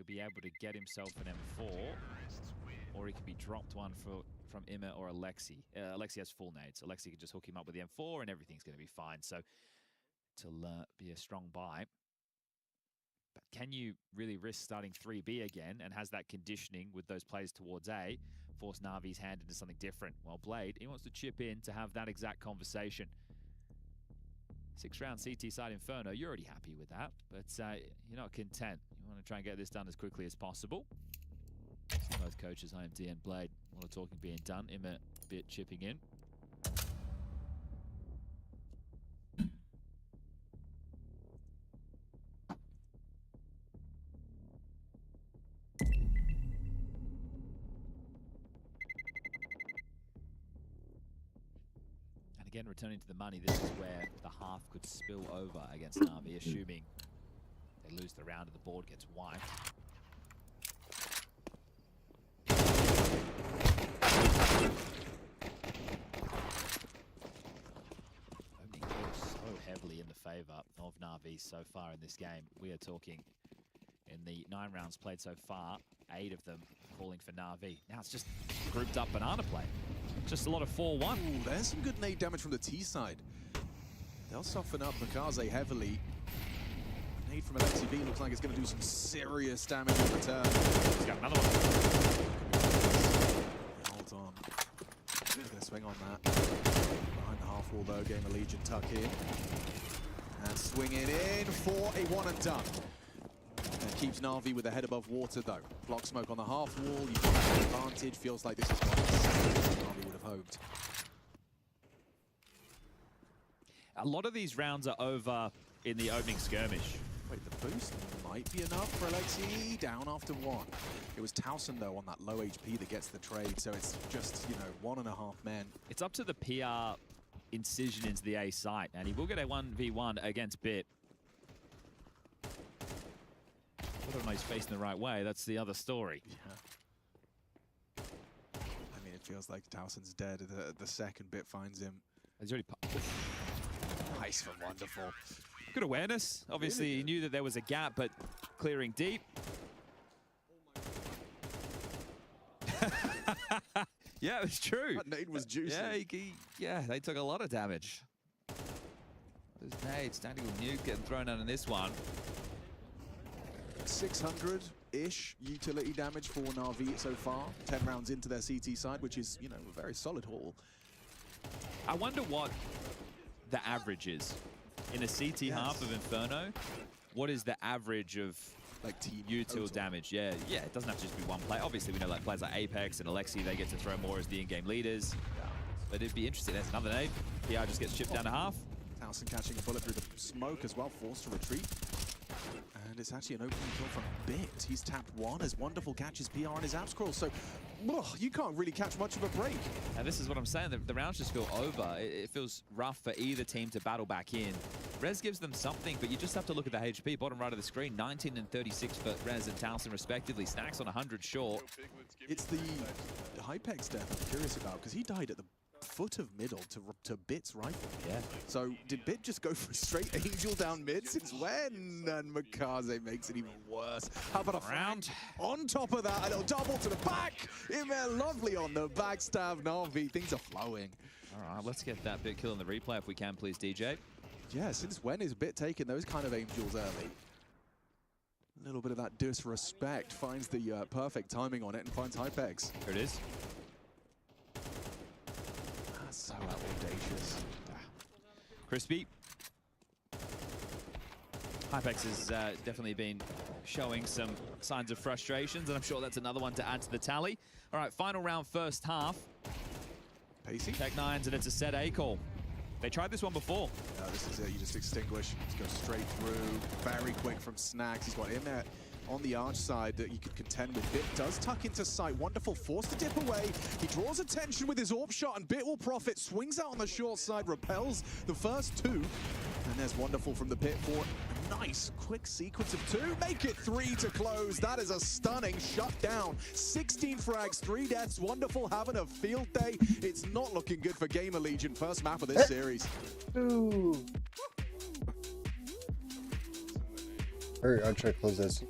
be able to get himself an M4, or he can be dropped one from Imma or Alexi. Alexi has full nades. Alexi can just hook him up with the M4 and everything's going to be fine. So to be a strong buy. But can you really risk starting 3B again and has that conditioning with those plays towards A, force Na'Vi's hand into something different? Well, Blade, he wants to chip in to have that exact conversation. 6-round CT side Inferno, you're already happy with that, but you're not content. You want to try and get this done as quickly as possible. See both coaches, IMD and Blade, a lot of talking being done. Imma a bit chipping in. Again, returning to the money, this is where the half could spill over against Na'Vi, assuming they lose the round and the board gets wiped. Opening goes so heavily in the favor of Na'Vi so far in this game. We are talking in the 9 rounds played so far, 8 of them calling for Na'Vi. Now it's just grouped up banana play. Just a lot of 4-1. Ooh, there's some good nade damage from the T side. They'll soften up Mikaze heavily. Nade from Alexi B looks like it's going to do some serious damage in return. He's got another one. Hold on. They're going to swing on that. Behind the half wall though, Game of Legion tuck in. And swinging in for a one and done. And keeps Na'Vi with the head above water though. Block smoke on the half wall, you've got that advantage. Feels like this is what Na'Vi would have hoped. A lot of these rounds are over in the opening skirmish. Wait, the boost might be enough for Alexi. Down after 1. It was Towson though on that low HP that gets the trade, so it's just, you know, 1.5 men. It's up to the PR incision into the A site, and he will get a 1v1 against Bit. Whether or not he's facing the right way, that's the other story. Yeah. I mean, it feels like Towson's dead. The second Bit finds him. He's already... Nice from Wonderful. Good awareness. Obviously, really he knew that there was a gap, but clearing deep. Yeah, it's true. That nade was juicy. Yeah, they took a lot of damage. Those nades, standing with Nuke getting thrown out in this one. 600-ish utility damage for Na'Vi so far. 10 rounds into their CT side, which is, you know, a very solid haul. I wonder what the average is. In a CT half of Inferno, what is the average of like team util damage? Yeah, it doesn't have to just be one play. Obviously, we know like players like Apex and Alexi, they get to throw more as the in-game leaders. But it'd be interesting. There's another nade. PR just gets chipped down to half. Towson catching a bullet through the smoke as well, forced to retreat. And it's actually an opening kill from Bit. He's tapped 1 as Wonderful catches PR on his app scroll. So, you can't really catch much of a break. And this is what I'm saying. The rounds just feel over. It feels rough for either team to battle back in. Rez gives them something, but you just have to look at the HP. Bottom right of the screen, 19 and 36 for Rez and Towson respectively. Snacks on 100 short. It's the Hypex death I'm curious about, because he died at the foot of middle to Bit's rifle. Yeah. So did Bit just go for a straight angel down mid since when? And Mikaze makes it even worse. How about a round? On top of that, a little double to the back. In there, lovely on the backstab. Na'Vi, things are flowing. All right, let's get that Bit kill in the replay if we can, please, DJ. Yeah, since when is Bit taking those kind of angels early? A little bit of that disrespect, finds the perfect timing on it and finds Hypex. Here it is. So audacious. Crispy. Hypex has definitely been showing some signs of frustrations, and I'm sure that's another one to add to the tally. All right, final round, first half. Pacey. Tech9s, and it's a set A call. They tried this one before. This is it. You just extinguish. Just go straight through. Very quick from Snacks. He's got him there on the arch side that you could contend with. Bit does tuck into sight. Wonderful, forced to dip away. He draws attention with his AWP shot, and Bit will profit. Swings out on the short side, repels the first 2. And there's Wonderful from the pit for a nice, quick sequence of 2. Make it 3 to close. That is a stunning shutdown. 16 frags, 3 deaths. Wonderful having a field day. It's not looking good for Gamer Legion. First map of this series. Ooh. Alright, I'll try to close this.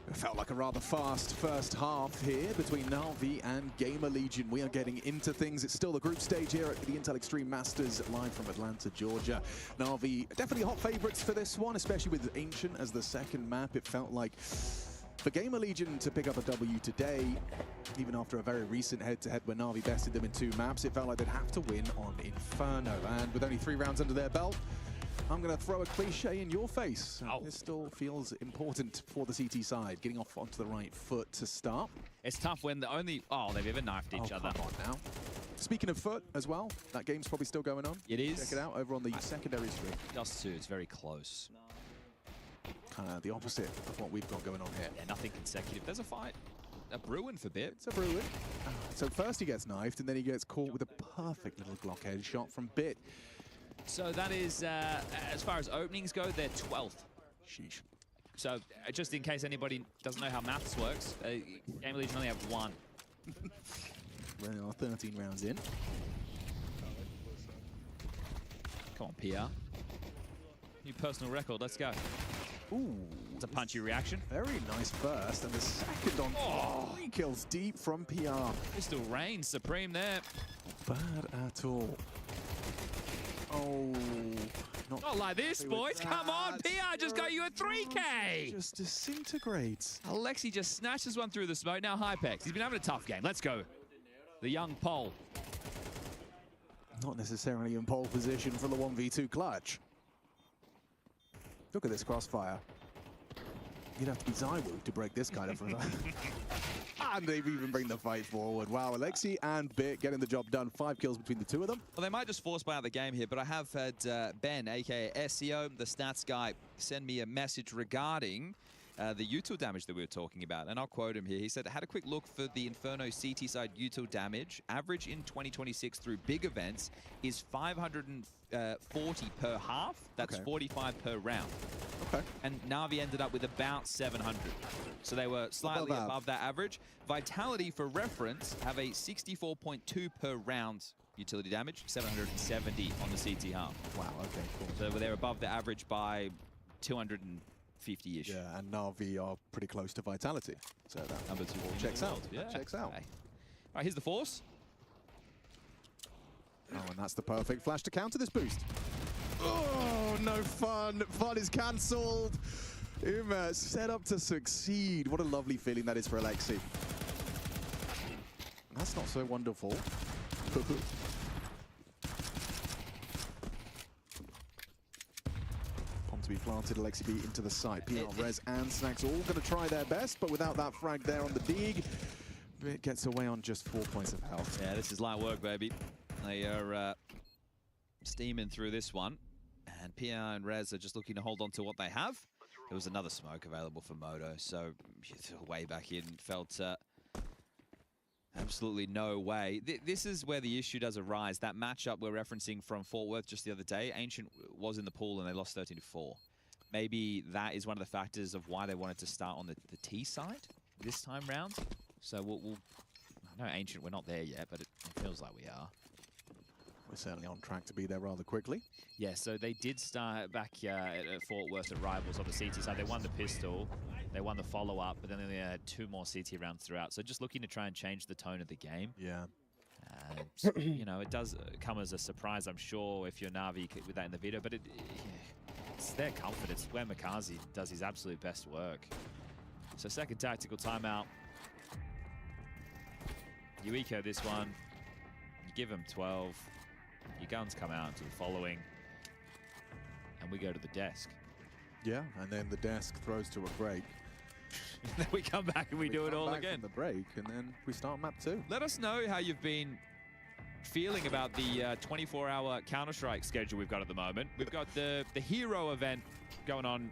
It felt like a rather fast first half here between Na'Vi and Gamer Legion. We are getting into things. It's still the group stage here at the Intel Extreme Masters, live from Atlanta, Georgia. Na'Vi definitely hot favorites for this one, especially with Ancient as the second map. It felt like for Gamer Legion to pick up a W today, even after a very recent head-to-head where Na'Vi bested them in 2 maps, it felt like they'd have to win on Inferno. And with only 3 rounds under their belt, I'm going to throw a cliche in your face. Oh. This still feels important for the CT side, getting off onto the right foot to start. It's tough when the only... Oh, they've ever knifed each other. Come on now. Speaking of foot as well, that game's probably still going on. It is. Check it out over on the secondary stream. Just 2, it's very close. Kind of the opposite of what we've got going on here. Yeah, nothing consecutive. There's a fight. A Bruin for Bit. It's a Bruin. So first he gets knifed, and then he gets caught with a perfect little Glock head shot from Bit. So that is, as far as openings go, they're 12th. Sheesh. So just in case anybody doesn't know how maths works, Gamer Legion only have 1. We're 13 rounds in. Come on, PR. New personal record, let's go. Ooh. It's a punchy reaction. Very nice burst, and the second on 3 kills deep from PR. Pistol reigns supreme there. Not bad at all. Oh, not like this, boys. Come on, PR just got you a 3K. Just disintegrates. Alexi just snatches one through the smoke. Now Hypex. He's been having a tough game. Let's go. The young Pole. Not necessarily in pole position for the 1v2 clutch. Look at this crossfire. You'd have to be Zywoo to break this kind of... And they even bring the fight forward. Wow, Alexi and Bit getting the job done. 5 kills between the two of them. Well, they might just force buy out the game here, but I have had Ben, aka SEO, the stats guy, send me a message regarding the util damage that we were talking about. And I'll quote him here. He said, I had a quick look for the Inferno CT side util damage. Average in 2026 through big events is 540 per half. That's Okay. 45 per round. Okay. And Na'Vi ended up with about 700. So they were slightly above that average. Vitality, for reference, have a 64.2 per round utility damage, 770 on the CT half. Wow, okay, cool. So they're above the average by 250-ish. Yeah, and Na'Vi are pretty close to Vitality. So that Number 2 all in checks the out. world. Yeah. That checks out. Okay. All right, here's the Force. Oh, and that's the perfect flash to counter this boost. Oh, no fun. Fun is cancelled. Uma set up to succeed. What a lovely feeling that is for Alexi. That's not so wonderful. Bomb to be planted, Alexi B into the site. PR, Rez and Snacks all going to try their best, but without that frag there on the dig, it gets away on just 4 points of health. Yeah, this is light work, baby. They are steaming through this one. And PR and Rez are just looking to hold on to what they have. There was another smoke available for Moto, so way back in, felt absolutely no way. This is where the issue does arise. That matchup we're referencing from Fort Worth just the other day, Ancient was in the pool and they lost 13-4. Maybe that is one of the factors of why they wanted to start on the T side this time round. So we'll I know Ancient, we're not there yet, but it feels like we are. We're certainly on track to be there rather quickly. Yeah, so they did start back at Fort Worth at Rivals on the CT side. They won the pistol, they won the follow-up, but then they had 2 more CT rounds throughout. So just looking to try and change the tone of the game. Yeah. You know, it does come as a surprise, I'm sure, if you're Na'Vi with that in the video, but it's their comfort. It's where Makazi does his absolute best work. So second tactical timeout. You eco this one, you give him 12. Your guns come out into the following, and we go to the desk. Yeah, and then the desk throws to a break. Then we come back and we do it come all back again. from the break, and then we start map 2. Let us know how you've been feeling about the 24-hour Counter-Strike schedule we've got at the moment. We've got the Hero event going on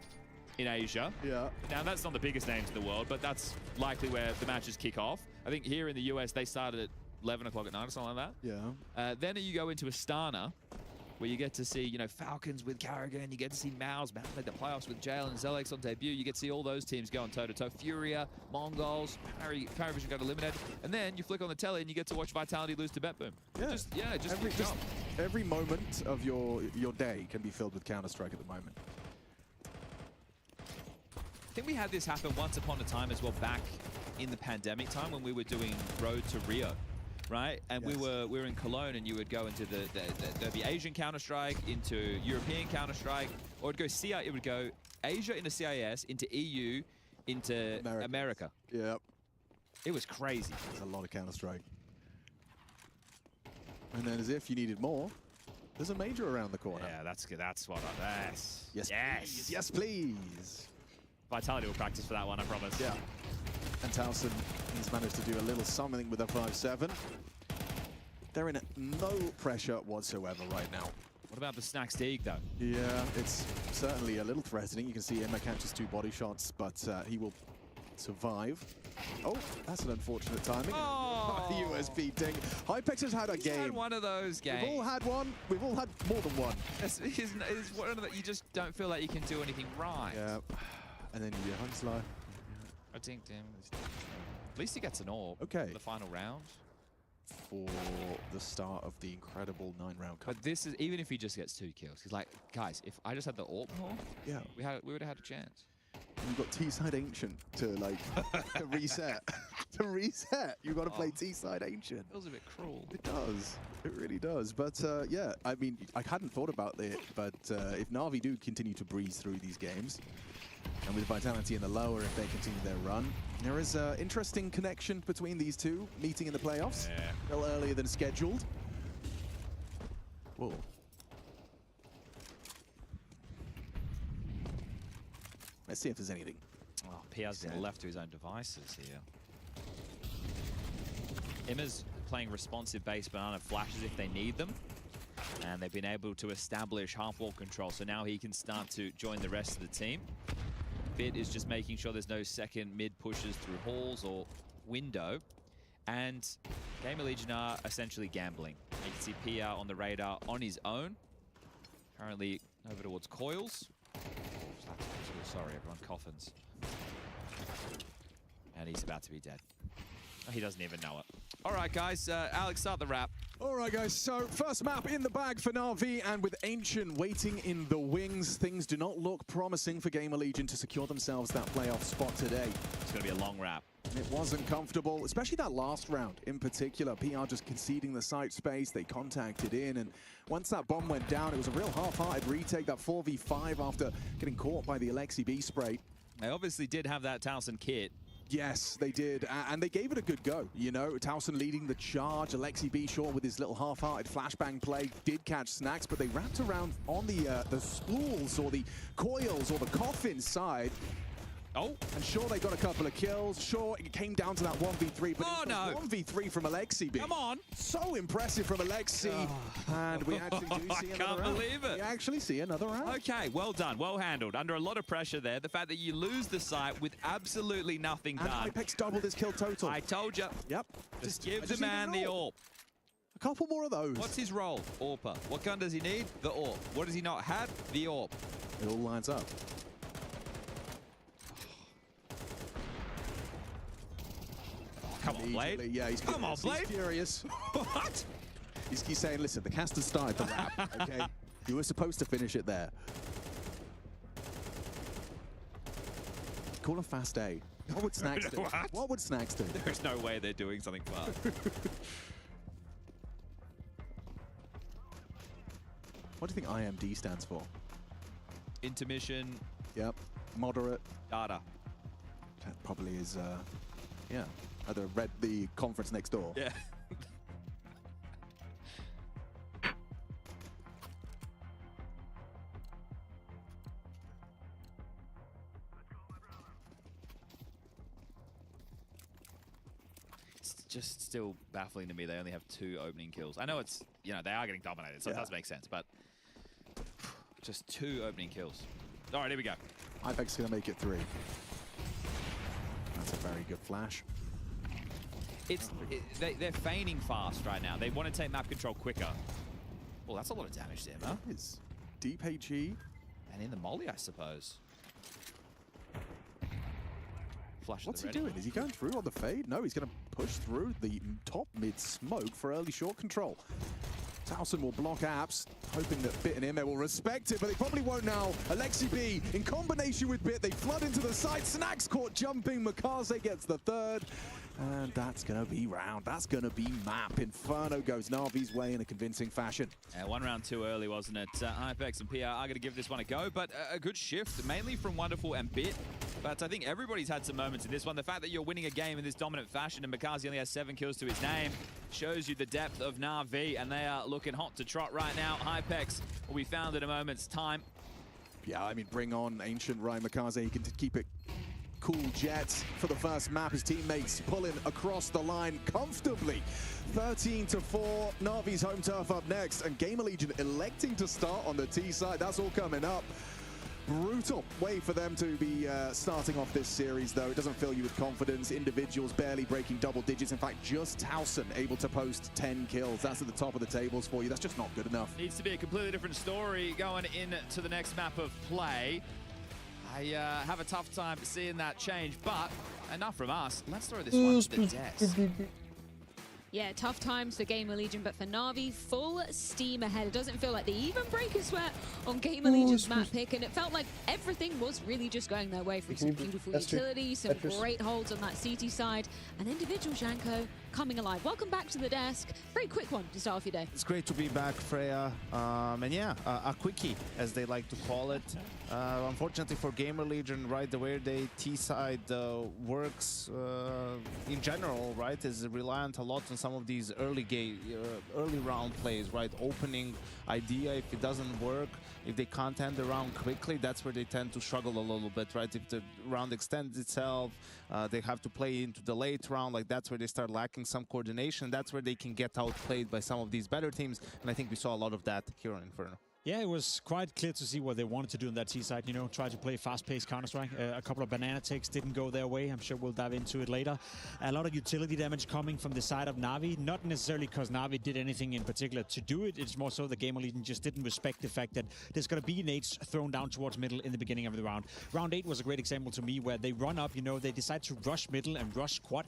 in Asia. Yeah. Now, that's not the biggest names in the world, but that's likely where the matches kick off. I think here in the US, they started at 11 o'clock at night or something like that. Yeah. Then you go into Astana, where you get to see, you know, Falcons with Carrigan, you get to see Mouse made the playoffs with Jail and Zelex on debut. You get to see all those teams going toe-to-toe. Furia, Mongols, Paravision got eliminated. And then you flick on the telly and you get to watch Vitality lose to BetBoom. Yeah. Just Every moment of your day can be filled with Counter-Strike at the moment. I think we had this happen once upon a time as well, back in the pandemic time when we were doing Road to Rio. Right, and yes. we were in Cologne, and you would go into the Asian Counter-Strike, into European Counter-Strike, or it would go Asia into CIS, into EU, into America. Yeah. It was crazy. There's a lot of Counter-Strike. And then, as if you needed more, there's a major around the corner. Yeah, that's good. That's what I... Yes. Yes, Yes. please. Yes, please. Vitality will practice for that one, I promise. Yeah. And Towson, he's managed to do a little something with a 5-7. They're in no pressure whatsoever right now. What about the Snacks Dig, though? Yeah, it's certainly a little threatening. You can see Emma catches 2 body shots, but he will survive. Oh, that's an unfortunate timing. Oh. The USB ding. Hypex has had a game. Had one of those games. We've all had one. We've all had more than one. It's one of that you just don't feel like you can do anything right. Yeah. And then you Hunsler. I think at least he gets an orb. Okay. The final round. For the start of the incredible 9-round cup. But this is, even if he just gets 2 kills, he's like, guys, if I just had the orb more, yeah, we would have had a chance. And you've got T-side Ancient to like to reset. To reset, you've got to play T-side Ancient. Feels a bit cruel. It does. It really does. But yeah, I mean, I hadn't thought about it, but if Na'Vi do continue to breeze through these games, and with Vitality in the lower, if they continue their run, there is an interesting connection between these two, meeting in the playoffs. Yeah. A little earlier than scheduled. Whoa. Let's see if there's anything. Oh, PR's been left to his own devices here. Imma's playing responsive base banana flashes if they need them. And they've been able to establish half-wall control, so now he can start to join the rest of the team. Bit is just making sure there's no second mid pushes through halls or window. And Gamer Legion are essentially gambling. You can see PR on the radar on his own. Currently over towards coils. Sorry, everyone, coffins. And he's about to be dead. He doesn't even know it. All right, guys. Alex, start the wrap. All right, guys, so first map in the bag for Na'Vi, and with Ancient waiting in the wings, things do not look promising for Gamer Legion to secure themselves that playoff spot today. It's going to be a long wrap. It wasn't comfortable, especially that last round in particular. PR just conceding the site space, they contacted in, and once that bomb went down, it was a real half-hearted retake, that 4v5 after getting caught by the Alexi B spray. They obviously did have that Towson kit. Yes, they did, and they gave it a good go, you know. Towson leading the charge, Alexi B short with his little half-hearted flashbang play, did catch Snacks, but they wrapped around on the spools or the coils or the coffin side. Oh, and sure, they got a couple of kills. Sure, it came down to that 1v3, but it was 1v3 from Alexi B. Come on. So impressive from Alexi. And we actually do see another round. I can't believe it. We actually see another round. Okay, well done, well handled. Under a lot of pressure there. The fact that you lose the site with absolutely nothing and done. Hypex doubled his kill total. I told you. Yep. Just give the man the AWP. A couple more of those. What's his role? AWPer. What gun does he need? The AWP. What does he not have? The AWP. It all lines up. Come on, Blade. Yeah, he's Come on, Blade. He's furious. What? He's saying, listen, the cast has started the wrap, okay? You were supposed to finish it there. Call a fast A. What would Snacks do? What would Snacks do? There's no way they're doing something fast. What do you think IMD stands for? Intermission. Yep. Moderate. Data. That probably is, yeah. Either read the conference next door. Yeah. It's just still baffling to me they only have 2 opening kills. I know it's, you know, they are getting dominated, so it does make sense, but just 2 opening kills. All right, here we go. Hypex gonna make it 3. That's a very good flash. They're feigning fast right now. They want to take map control quicker. Well, that's a lot of damage there, man. That is deep HE. And in the molly, I suppose. Flush. What's he doing? Is he going through on the fade? No, he's going to push through the top mid smoke for early short control. Towson will block apps, hoping that Bit and Ime will respect it, but they probably won't now. Alexi B, in combination with Bit, they flood into the side. Snacks caught jumping. Makaze gets the 3rd. And that's going to be round. That's going to be map. Inferno goes Na'Vi's way in a convincing fashion. Yeah, 1 round too early, wasn't it? Hypex and PR are going to give this one a go, but a good shift, mainly from Wonderful and Bit. But I think everybody's had some moments in this one. The fact that you're winning a game in this dominant fashion and Makaze only has 7 kills to his name shows you the depth of Na'Vi, and they are looking hot to trot right now. Hypex will be found in a moment's time. Yeah, I mean, bring on Ancient Ryan Makaze. He can keep it cool. Jets for the first map. His teammates pulling across the line comfortably. 13-4. Na'Vi's home turf up next, and Gamer Legion electing to start on the T side. That's all coming up. Brutal way for them to be starting off this series, though. It doesn't fill you with confidence. Individuals barely breaking double digits. In fact, just Towson able to post 10 kills. That's at the top of the tables for you. That's just not good enough. Needs to be a completely different story going into the next map of play. I have a tough time seeing that change, but enough from us. Let's throw this one to the desk. Yeah, tough times for Gamer Legion, but for Na'Vi, full steam ahead. It doesn't feel like they even break a sweat on Gamer Legion's map pick, and it felt like everything was really just going their way through some beautiful utility, some great holds on that CT side, and individual Janko coming alive. Welcome back to the desk. Very quick one to start off your day. It's great to be back, Freya. And yeah, a quickie, as they like to call it. Unfortunately for Gamer Legion, right, the way they T-side works in general, right, is reliant a lot on some of these early round plays, right? Opening idea, if it doesn't work, if they can't end the round quickly, that's where they tend to struggle a little bit, right? If the round extends itself, they have to play into the late round, like that's where they start lacking some coordination. That's where they can get outplayed by some of these better teams, and I think we saw a lot of that here on Inferno. Yeah, it was quite clear to see what they wanted to do on that T-side, you know, try to play fast-paced Counter-Strike. A couple of banana takes didn't go their way. I'm sure we'll dive into it later. A lot of utility damage coming from the side of Na'Vi, not necessarily because Na'Vi did anything in particular to do it. It's more so the Gamer Legion just didn't respect the fact that there's going to be nades thrown down towards middle in the beginning of the round. Round 8 was a great example to me where they run up, you know, they decide to rush middle and rush quad.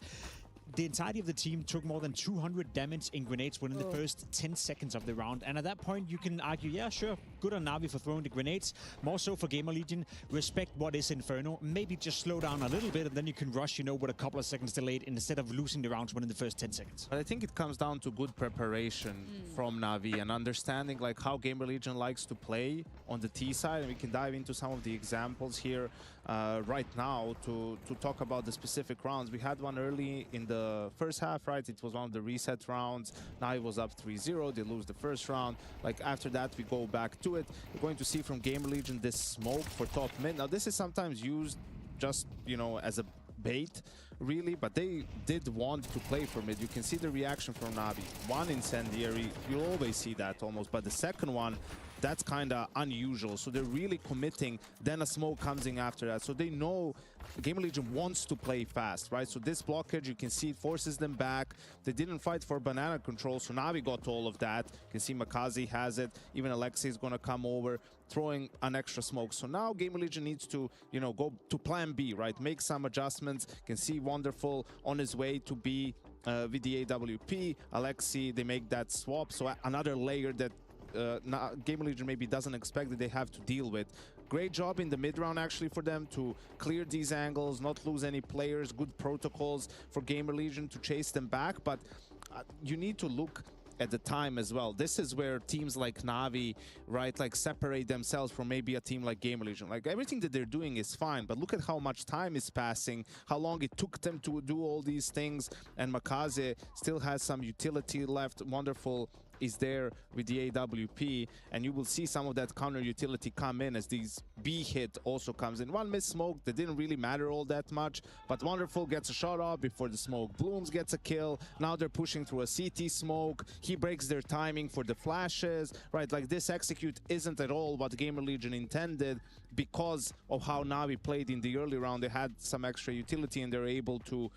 The entirety of the team took more than 200 damage in grenades within the first 10 seconds of the round. And at that point, you can argue, yeah, sure, good on Na'Vi for throwing the grenades. More so for Gamer Legion, respect what is Inferno. Maybe just slow down a little bit, and then you can rush, you know, with a couple of seconds delayed instead of losing the rounds within the first 10 seconds. But I think it comes down to good preparation from Na'Vi and understanding like how Gamer Legion likes to play on the T side. And we can dive into some of the examples here right now to talk about the specific rounds. We had one early in the first half, right? It was one of the reset rounds. Now it was up 3-0. They lose the first round. Like after that, we go back to it. You're going to see from Gamer Legion this smoke for top mid. Now this is sometimes used just, you know, as a bait, really, but they did want to play for mid. You can see the reaction from Na'Vi. One incendiary, you'll always see that almost, but the second one, that's kind of unusual. So they're really committing. Then a smoke comes in after that. So they know Gamer Legion wants to play fast, right? So this blockage, you can see it forces them back. They didn't fight for banana control, so Na'Vi got all of that. You can see Makazi has it. Even Alexei is going to come over, throwing an extra smoke. So now Gamer Legion needs to, you know, go to plan B, right? Make some adjustments. You can see Wonderful on his way to B with the AWP. Alexei, they make that swap. So another layer that Gamer Legion maybe doesn't expect that they have to deal with. Great job in the mid round actually for them to clear these angles, not lose any players, good protocols for Gamer Legion to chase them back, but you need to look at the time as well. This is where teams like Na'Vi, right, like separate themselves from maybe a team like Gamer Legion. Like everything that they're doing is fine, but look at how much time is passing, how long it took them to do all these things, and Makaze still has some utility left. Wonderful is there with the AWP, and you will see some of that counter utility come in as these B hit also comes in. One miss smoke that didn't really matter all that much, but Wonderful gets a shot off before the smoke. Blooms gets a kill. Now they're pushing through a CT smoke. He breaks their timing for the flashes, right? Like this execute isn't at all what Gamer Legion intended. Because of how Na'Vi played in the early round, they had some extra utility and they're able to,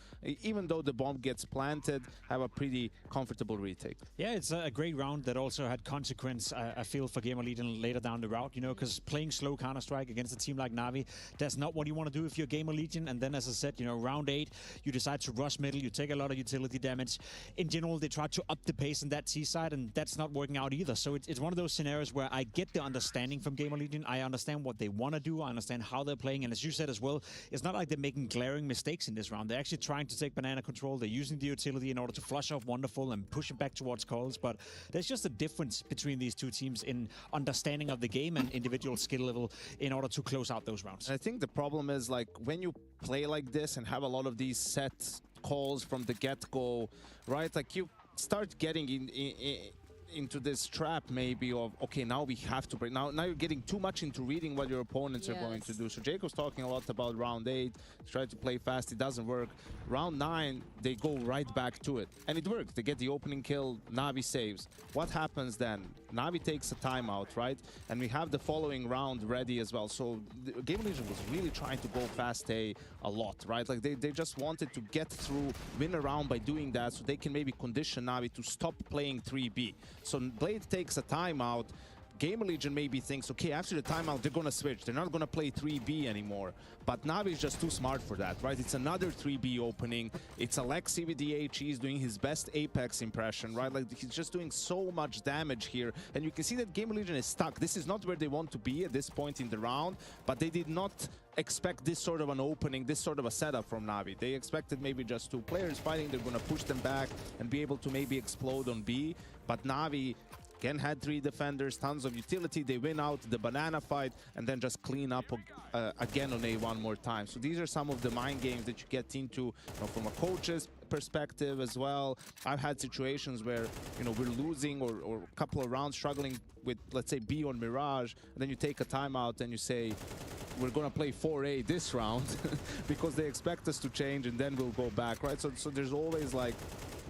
even though the bomb gets planted, have a pretty comfortable retake. Yeah, it's a great round that also had consequence, I feel, for Gamer Legion later down the route, you know, because playing slow Counter-Strike against a team like Na'Vi, that's not what you want to do if you're Gamer Legion. And then, as I said, you know, round 8, you decide to rush middle, you take a lot of utility damage. In general, they try to up the pace in that T side, and that's not working out either. So it's one of those scenarios where I get the understanding from Gamer Legion. I understand what they want to do. I understand how they're playing. And as you said as well, it's not like they're making glaring mistakes in this round. They're actually trying to take banana control. They're using the utility in order to flush off Wonderful and push it back towards Coles. But there's just a difference between these two teams in understanding of the game and individual skill level in order to close out those rounds. I think the problem is, like, when you play like this and have a lot of these set calls from the get-go, right? Like, you start getting into this trap maybe of, okay, now we have to break. Now you're getting too much into reading what your opponents are going to do. So Jacob's talking a lot about round 8, try to play fast, it doesn't work. Round 9, they go right back to it. And it worked. They get the opening kill, Na'Vi saves. What happens then? Na'Vi takes a timeout, right? And we have the following round ready as well. So Gamer Legion was really trying to go fast A lot, right? Like they just wanted to get through, win a round by doing that, so they can maybe condition Na'Vi to stop playing 3B. So Blade takes a timeout. Gamer Legion maybe thinks, okay, after the timeout, they're going to switch. They're not going to play 3B anymore. But Navi is just too smart for that, right? It's another 3B opening. It's Alexi with the H. He's doing his best Apex impression, right? Like, he's just doing so much damage here. And you can see that Gamer Legion is stuck. This is not where they want to be at this point in the round, but they did not expect this sort of an opening, this sort of a setup from Navi. They expected maybe just 2 players fighting. They're going to push them back and be able to maybe explode on B. But Navi again had 3 defenders, tons of utility. They win out the banana fight and then just clean up again on A one more time. So these are some of the mind games that you get into, you know, from a coach's perspective as well. I've had situations where, you know, we're losing or a couple of rounds struggling with, let's say, B on Mirage, and then you take a timeout and you say, we're going to play 4A this round because they expect us to change and then we'll go back, right? So there's always like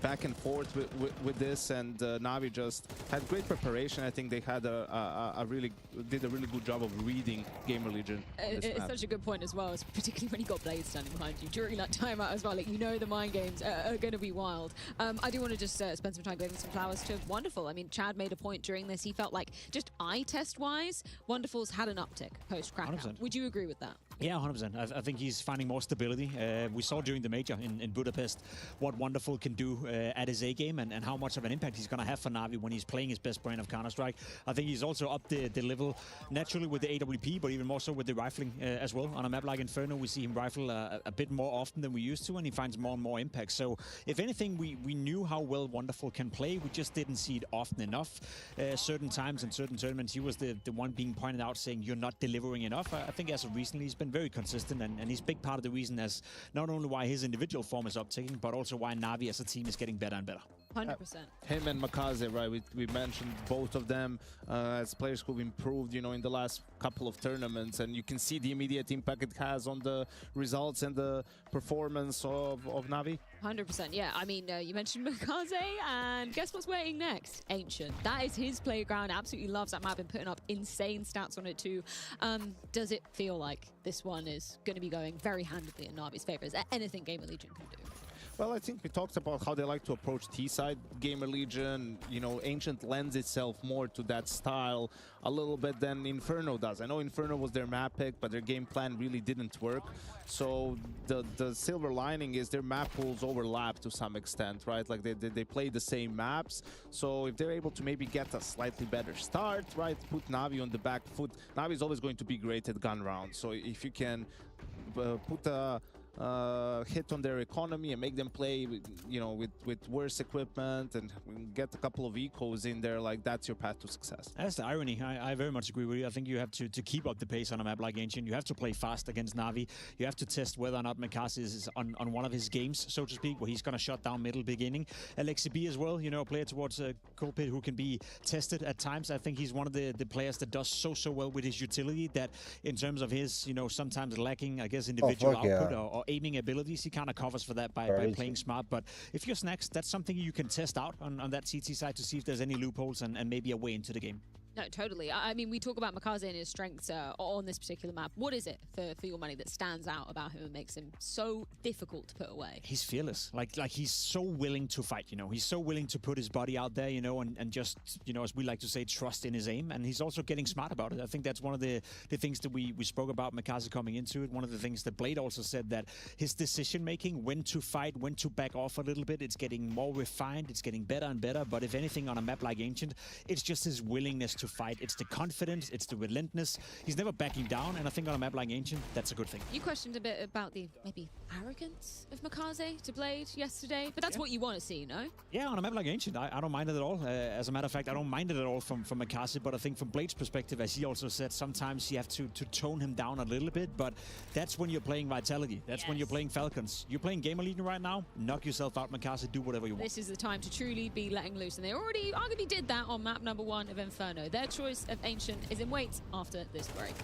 back and forth with this, and Navi just had great preparation. I think they had did a really good job of reading Gamer Legion. It's such a good point as well, particularly when you got Blade standing behind you during that timeout as well. Like, you know, the mind games are going to be wild. I do want to just spend some time giving some flowers to Wonderful. I mean, Chad made a point during this. He felt like just eye test wise, Wonderful's had an uptick post Krakow. Would you agree with that? Yeah, 100%. I think he's finding more stability. We saw during the major in Budapest what Wonderful can do at his A game and how much of an impact he's going to have for Navi when he's playing his best brand of Counter-Strike. I think he's also up the level naturally with the AWP, but even more so with the rifling as well. On a map like Inferno, we see him rifle a bit more often than we used to, and he finds more and more impact. So if anything, we knew how well Wonderful can play. We just didn't see it often enough. Certain times in certain tournaments, he was the one being pointed out saying, you're not delivering enough. I think as of recently, he's been very consistent, and he's a big part of the reason as not only why his individual form is uptaking, but also why Navi as a team is getting better and better. 100%. Him and Makaze, right? We mentioned both of them as players who've improved, you know, in the last couple of tournaments, and you can see the immediate impact it has on the results and the performance of Navi. 100%, yeah. I mean, you mentioned Makaze, and guess what's waiting next? Ancient. That is his playground. Absolutely loves that map and putting up insane stats on it too. Does it feel like this one is going to be going very handedly in Navi's favor? Is there anything Gamer Legion can do? Well, I think we talked about how they like to approach T-side Gamer Legion. You know, Ancient lends itself more to that style a little bit than Inferno does. I know Inferno was their map pick, but their game plan really didn't work. So the silver lining is their map pools overlap to some extent, right? Like they play the same maps. So if they're able to maybe get a slightly better start, right, put Navi on the back foot. Navi is always going to be great at gun rounds. So if you can put a hit on their economy and make them play, you know, with worse equipment and get a couple of ecos in there, like that's your path to success. That's the irony. I very much agree with you. I think you have to keep up the pace on a map like Ancient. You have to play fast against Navi. You have to test whether or not Makaze is on one of his games, so to speak, where he's going to shut down middle beginning. Alexi B as well, you know, a player towards Coldpit who can be tested at times. I think he's one of the players that does so well with his utility that in terms of his, you know, sometimes lacking, I guess, individual output or aiming abilities, he kind of covers for that by playing smart. But if you're Snacks, that's something you can test out on that CT side to see if there's any loopholes and maybe a way into the game. No, totally. I mean, we talk about Makaze and his strengths on this particular map. What is it for your money that stands out about him and makes him so difficult to put away? He's fearless. Like he's so willing to fight, you know. He's so willing to put his body out there, you know, and just, you know, as we like to say, trust in his aim. And he's also getting smart about it. I think that's one of the things that we spoke about Makaze coming into it. One of the things that Blade also said, that his decision-making, when to fight, when to back off a little bit, it's getting more refined. It's getting better and better. But if anything, on a map like Ancient, it's just his willingness to fight. It's the confidence, it's the relentlessness. He's never backing down, and I think on a map like Ancient, that's a good thing. You questioned a bit about the maybe arrogance of Makaze to Blade yesterday, but that's what you want to see, no? Yeah, on a map like Ancient, I don't mind it at all. As a matter of fact, I don't mind it at all from Makaze, but I think from Blade's perspective, as he also said, sometimes you have to tone him down a little bit, but that's when you're playing Vitality. That's when you're playing Falcons. You're playing Gamer Legion right now, knock yourself out, Makaze, do whatever you want. This is the time to truly be letting loose, and they already arguably did that on map number 1 of Inferno. Their choice of Ancient is in wait after this break.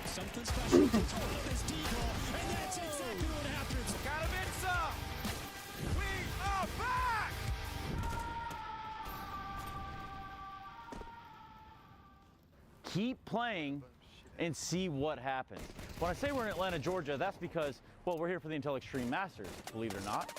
Something special to total this decoy, and that's exactly what happens. We are back! Keep playing and see what happens. When I say we're in Atlanta, Georgia, that's because, well, we're here for the Intel Extreme Masters, believe it or not.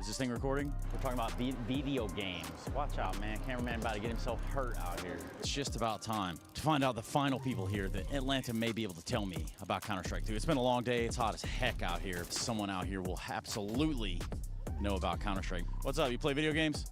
Is this thing recording? We're talking about video games. Watch out, man. Cameraman about to get himself hurt out here. It's just about time to find out the final people here that Atlanta may be able to tell me about Counter-Strike 2. It's been a long day. It's hot as heck out here. Someone out here will absolutely know about Counter-Strike. What's up? You play video games?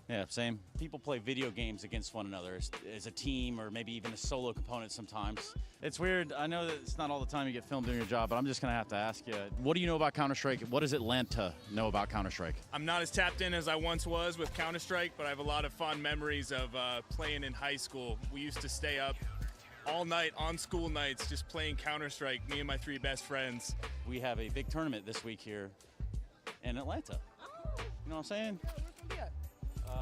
Yeah, same. People play video games against one another as a team or maybe even a solo component sometimes. It's weird. I know that it's not all the time you get filmed doing your job, but I'm just going to have to ask you, what do you know about Counter-Strike? What does Atlanta know about Counter-Strike? I'm not as tapped in as I once was with Counter-Strike, but I have a lot of fond memories of playing in high school. We used to stay up all night on school nights just playing Counter-Strike, me and my 3 best friends. We have a big tournament this week here in Atlanta. You know what I'm saying?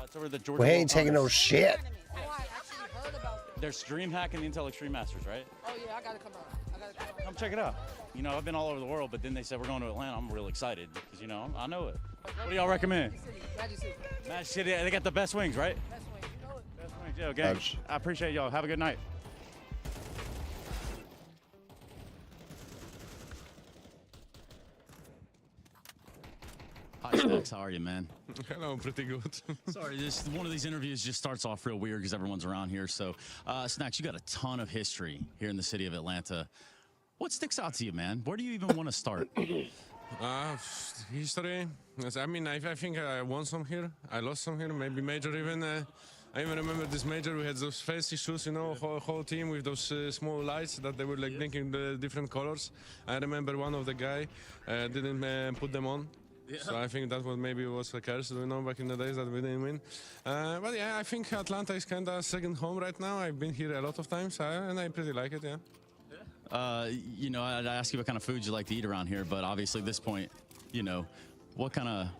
It's over the Georgia. We ain't taking no shit. Oh, I actually heard about them. They're stream hacking the Intel Extreme Masters, right? Oh, yeah, I gotta come out. Come check it out. You know, I've been all over the world, but then they said we're going to Atlanta. I'm real excited because, you know, I know it. What do y'all recommend? Magic City. Magic City, they got the best wings, right? Best wings, you know it. Best wings, yo, gang. I appreciate y'all. Have a good night. Hi, Snacks. How are you, man? Hello, pretty good. Sorry, one of these interviews just starts off real weird because everyone's around here. So, Snacks, you got a ton of history here in the city of Atlanta. What sticks out to you, man? Where do you even want to start? History. Yes, I mean, I think I won some here. I lost some here, maybe major even. I even remember this major. We had those fancy shoes, you know, whole team with those small lights that they were like blinking the different colors. I remember one of the guy didn't put them on. Yeah. So I think that was maybe was a curse, you know, back in the days that we didn't win. But yeah, I think Atlanta is kind of second home right now. I've been here a lot of times, and I pretty like it, yeah. You know, I'd ask you what kind of food you like to eat around here, but obviously at this point, you know, what kind of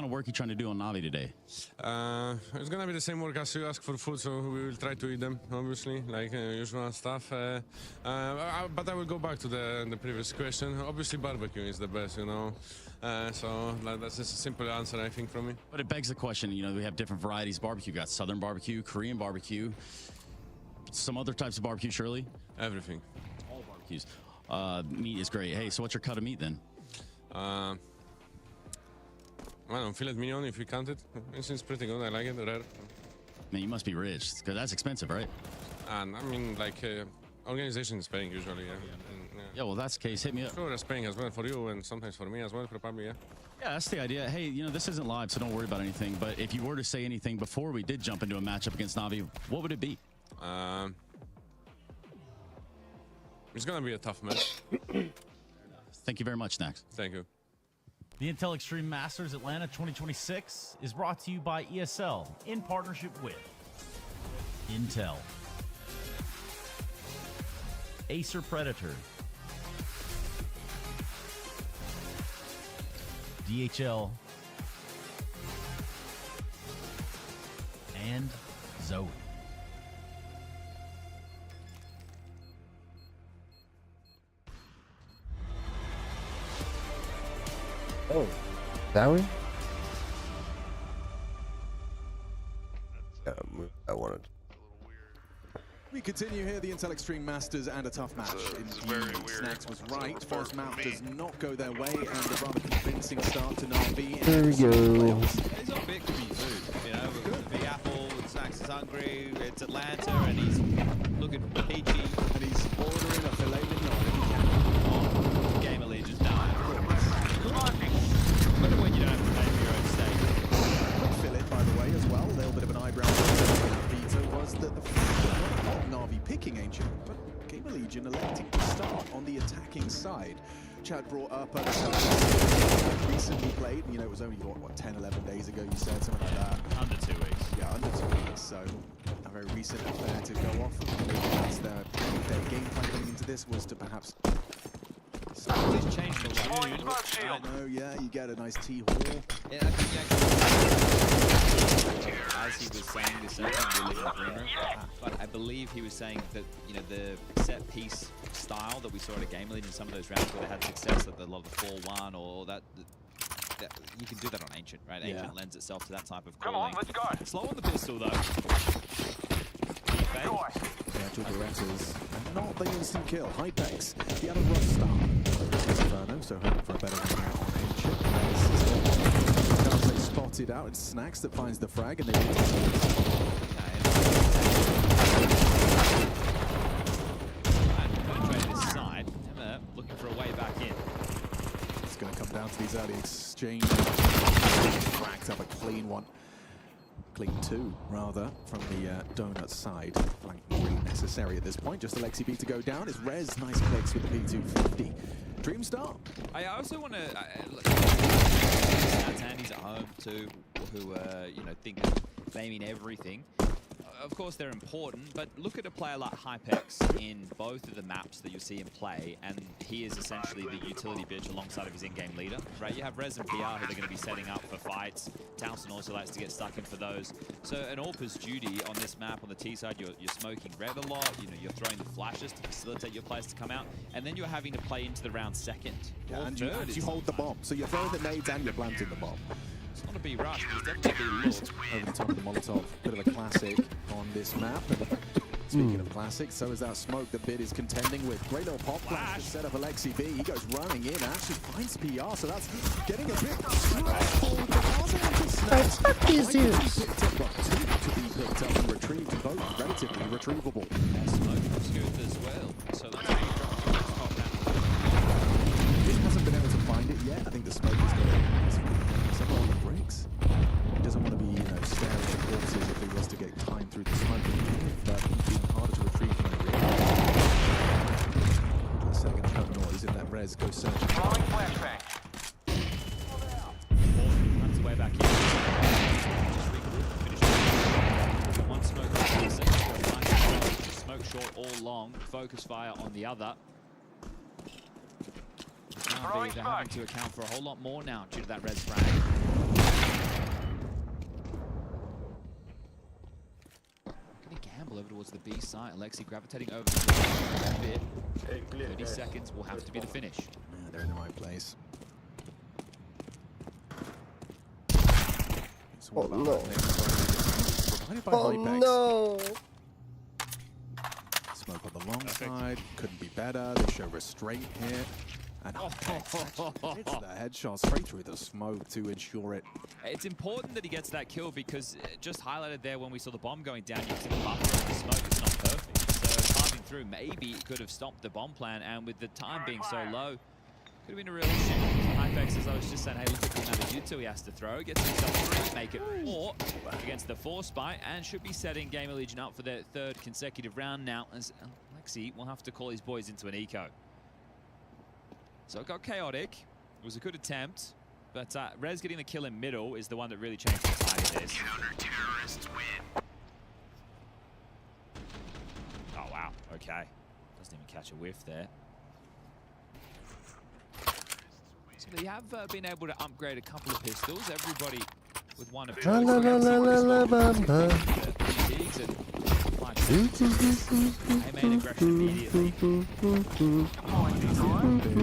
work you trying to do on Navi today? It's gonna be the same work as you ask for food, so we will try to eat them, obviously, like usual stuff. But I will go back to the previous question. Obviously, barbecue is the best, you know. So that's just a simple answer, I think, from me. But it begs the question, you know, we have different varieties of barbecue. You got Southern barbecue, Korean barbecue, some other types of barbecue, surely? Everything. All barbecues. Meat is great. Hey, so what's your cut of meat then? Well, filet mignon, if you count it. It's pretty good. I like it. Rare. Man, you must be rich, because that's expensive, right? And I mean, like, organization is paying usually, yeah. Yeah, well, that's the case. Hit me up. Sure, it's paying as well for you and sometimes for me as well, probably, yeah. Yeah, that's the idea. Hey, you know, this isn't live, so don't worry about anything. But if you were to say anything before we did jump into a matchup against Navi, what would it be? It's going to be a tough match. Thank you very much, Snacks. Thank you. The Intel Extreme Masters Atlanta 2026 is brought to you by ESL in partnership with Intel, Acer Predator, DHL, and Zoe. Oh, that way? I wanted. We continue here, the Intel Extreme Masters, and a tough match. Indeed, Snacks was right. First map does not go their way, and a rather convincing start to Navi. There we go. It's not big to be food, you know. The apple, Snacks is hungry, it's Atlanta, and he's looking peachy. And he's ordering a filet mignon if he can. Game of Legends now. Better when you don't have to pay for your own steak. Quick fill it, by the way, as well. A little bit of an eyebrow Peter was that the fact that not Navi picking Ancient, but Gamer Legion electing to start on the attacking side. Chad brought up at the start, recently played, you know, it was only, what, 10, 11 days ago, you said, something like that. Under 2 weeks. Yeah, under 2 weeks, so a very recent affair to go off. Maybe that's their game plan coming into this was to perhaps... He's changed the line. No, yeah, you get a nice T-Hall. Yeah, I think he actually, as he was saying this, we live in the green room, but I believe he was saying that, you know, the set piece style that we saw at a Game League in some of those rounds where they had success, that they love the 4-1 or that you can do that on Ancient, right? Yeah. Ancient lends itself to that type of Come calling. on, let's go. Slow on the pistol, though. Yeah, Gilberetta's not the instant kill. Hypex, he had a rough start. Inferno, so hoping for a better win out on Ancient. Carl's spotted out. It's Snacks that finds the frag, and they need This side, Emma looking for a way back in. It's going to come down to these early exchanges. Cracked up a clean one. Clean two, rather, from the donut side. Flank really necessary at this point. Just Alexi B to go down. It's Rez, nice clicks with the P250. Dream start. I also want to Handy's at home too, who you know, think they mean everything. Of course they're important, but look at a player like Hypex in both of the maps that you see him play, and he is essentially the utility bitch alongside of his in-game leader, right? You have Rez and PR who they're going to be setting up for fights. Townsend also likes to get stuck in for those. So an AWP's duty on this map, on the T side, you're smoking red a lot, you know, you're throwing the flashes to facilitate your players to come out, and then you're having to play into the round second. Yeah, and you hold the bomb. So you're throwing the nades and you're planting the bomb. It's not a B rush, but it's definitely a look. Over the top of the Molotov. Bit of a classic on this map. And speaking of classics, so is that smoke that Bid is contending with. Great little pop flash to set up Alexi B. He goes running in, actually finds PR, so that's getting a bit forward. Fuck these dudes. Got two to be picked up and retrieved, both relatively retrievable. Smoke from Scoop as well, so that's how you drop the top down. He hasn't been able to find it yet. I think the smoke is going to on the bricks. He doesn't want to be, you know, staring at corpses if he was to get time through the smoke. But it'd be harder to retrieve from the rear. A second noise if that Rez goes searching. Throwing flashbang. Runs away back in. Just finish. One smoke smoke short all long. Focus fire on the other. Now they're having to account for a whole lot more now due to that red frag. Going to gamble over towards the B side. Alexi gravitating over a bit. 30 seconds will have to be the finish. Yeah, they're in the right place. Oh no. Oh no. Smoke on the long side. Couldn't be better. They show restraint here. And hits the headshot straight through the smoke to ensure it. It's important that he gets that kill because just highlighted there when we saw the bomb going down, you can see the buffer of the smoke is not perfect. So passing through maybe could have stopped the bomb plan, and with the time being so low, could have been a real issue. Hypex, as I was just saying, hey, look at the amount of jutsu he has to throw, gets himself 3, make it 4 against the 4 spy, and should be setting Gamer Legion up for their 3rd consecutive round now, as Alexi will have to call his boys into an eco. So it got chaotic. It was a good attempt, but Rez getting the kill in middle is the one that really changed the tide of this. Counter-terrorists win. Oh, wow. Okay. Doesn't even catch a whiff there. So they have been able to upgrade a couple of pistols. Everybody with one of La la la la la la bamba. Main aggression immediately.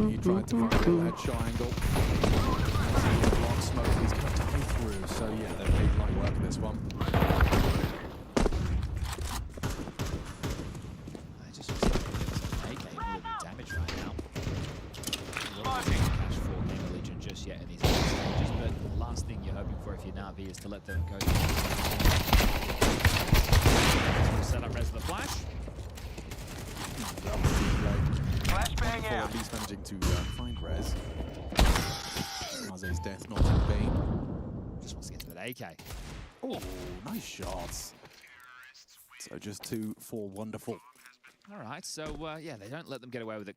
He tried to find a headshot angle. Long smoke, he's going to die through. So yeah, they've made light work of this one. I just was AK a little bit damage right now. Not cash for Gamer Legion just yet in these early stages, but the last thing you're hoping for if you're Navi is to let them go. Set up Rez the flash. Flashbang For out. at least managing to find Rez. Maze's death not in vain. Just wants to get to that AK. Oh, nice shots. So just 2 for wonderful. All right, so yeah, they don't let them get away with it